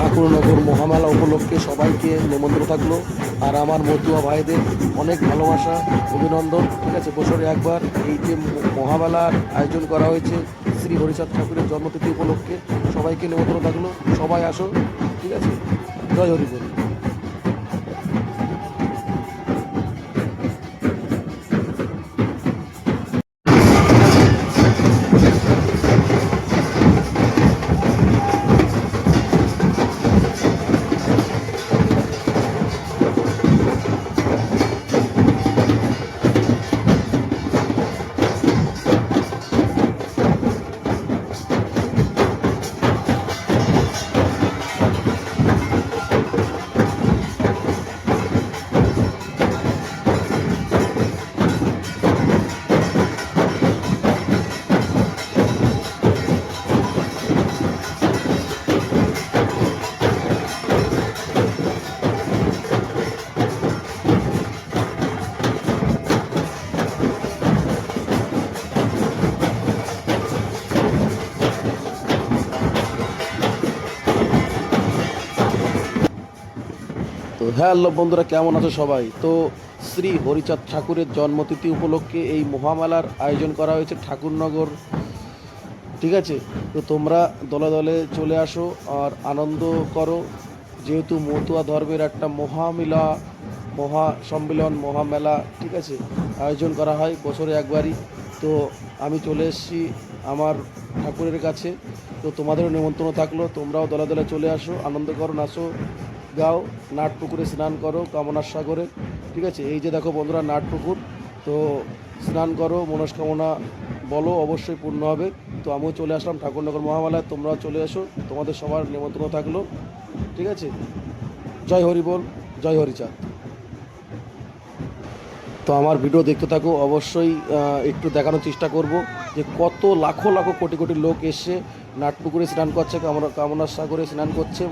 ঠাকুরনগর মহামেলা উপলক্ষে সবাইকে নিমন্ত্রণ থাকলো। আর আমার মতুয়া ভাইদের অনেক ভালোবাসা, অভিনন্দন। ঠিক আছে, বছরে একবার এই যে মহামেলার আয়োজন করা হয়েছে শ্রী হরিচাঁদ ঠাকুরের জন্মতিথি উপলক্ষে, সবাইকে নিমন্ত্রণ থাকলো। সবাই আসো, ঠিক আছে। জয় হরিবল। তো হ্যালো বন্ধুরা, কেমন আছো সবাই? তো শ্রী হরিচাঁদ ঠাকুরের জন্মতিথি উপলক্ষে এই মহামেলার আয়োজন করা হয়েছে ঠাকুরনগর। ঠিক আছে, তো তোমরা দলে দলে চলে আসো আর আনন্দ করো। যেহেতু মতুয়া ধর্মের একটা মহামেলা, মহা সম্মেলন, মহামেলা, ঠিক আছে, আয়োজন করা হয় বছরে একবারই। তো আমি চলে এসেছি আমার ঠাকুরের কাছে। তো তোমাদেরও নিমন্ত্রণ থাকলো, তোমরাও দলে দলে চলে আসো, আনন্দ করো, নাচো, গাও, নাট পুকুরে স্নান করো কামনার সাগরে। ঠিক আছে, এই যে দেখো বন্ধুরা নাট পুকুর। তো স্নান করো, মনস্কামনা বলো, অবশ্যই পূর্ণ হবে। তো আমিও চলে আসলাম ঠাকুরনগর মহামেলায়, তোমরাও চলে এসো, তোমাদের সবার নিমন্ত্রণ থাকলো। ঠিক আছে, জয় হরি বল, জয় হরিচাঁদ। তো আমার ভিডিও দেখতে থাকো, অবশ্যই একটু দেখানোর চেষ্টা করব যে কত লাখো লাখো কোটি কোটি লোক এসে নাটপুকুরে স্নান করছে, কামনার সাগরে স্নান করছে।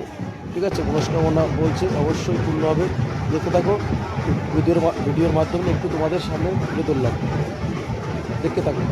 ঠিক আছে, মনস্কামনা বলছে, অবশ্যই পূর্ণ হবে। দেখতে থাকো, ভিডিওর মাধ্যমে একটু তোমাদের সামনে তুলে ধরলাম, দেখতে থাকো।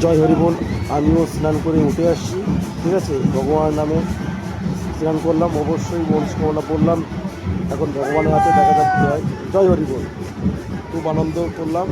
জয় হরি বল। আমিও স্নান করে উঠে আসছি। ঠিক আছে, ভগবান নামে স্নান করলাম, অবশ্যই মনস্কামনা বললাম। এখন ভগবানের হাতে দেখা যাক কী হয়। জয় হরি বল। খুব আনন্দ করলাম।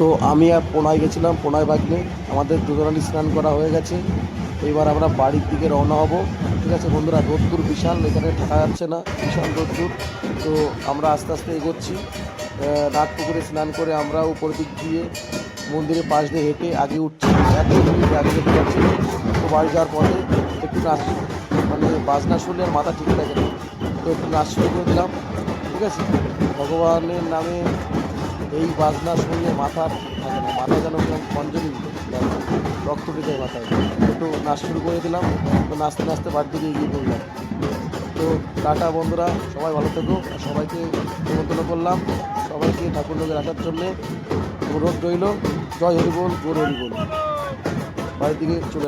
তো আমি আর পোনায় গেছিলাম, পোনায় বাগনে আমাদের দুজনারই স্নান করা হয়ে গেছে। এবার আমরা বাড়ির দিকে রওনা হব। ঠিক আছে বন্ধুরা, রোদ্দুর বিশাল, এখানে থাকা যাচ্ছে না, বিশাল রোদ্দুর। তো আমরা আস্তে আস্তে এগোচ্ছি। রাত পুকুরে স্নান করে আমরা উপরের দিক দিয়ে মন্দিরের পাশ দিয়ে হেঁটে আগে উঠছি, 1 কিলোমিটার আগে যেতে পারছি। তো বাড়ি যাওয়ার পথে একটু নাচ, মানে বাজনা শুনলে আর মাথা ঠিক থাকে না, তো একটু নাচ শুরু করে দিলাম। ঠিক আছে, ভগবানের নামে এই বাজনা শুনলে মাথা ঠিক থাকে না, মাথা যেন কঞ্জলি রক্ত উঠে যায় মাথায়। একটু নাচ শুরু করে দিলাম। তো নাচতে নাচতে বাড়ির দিকে এগিয়ে পড়লাম। তো টাটা বন্ধুরা, সবাই ভালো থেকো। সবাইকে নিমন্ত্রণ করলাম, সবাইকে ঠাকুরনগরে আসার জন্যে অনুরোধ রইল। জয় হরি বল, গৌর হরি বল। বাড়ির দিকে চলে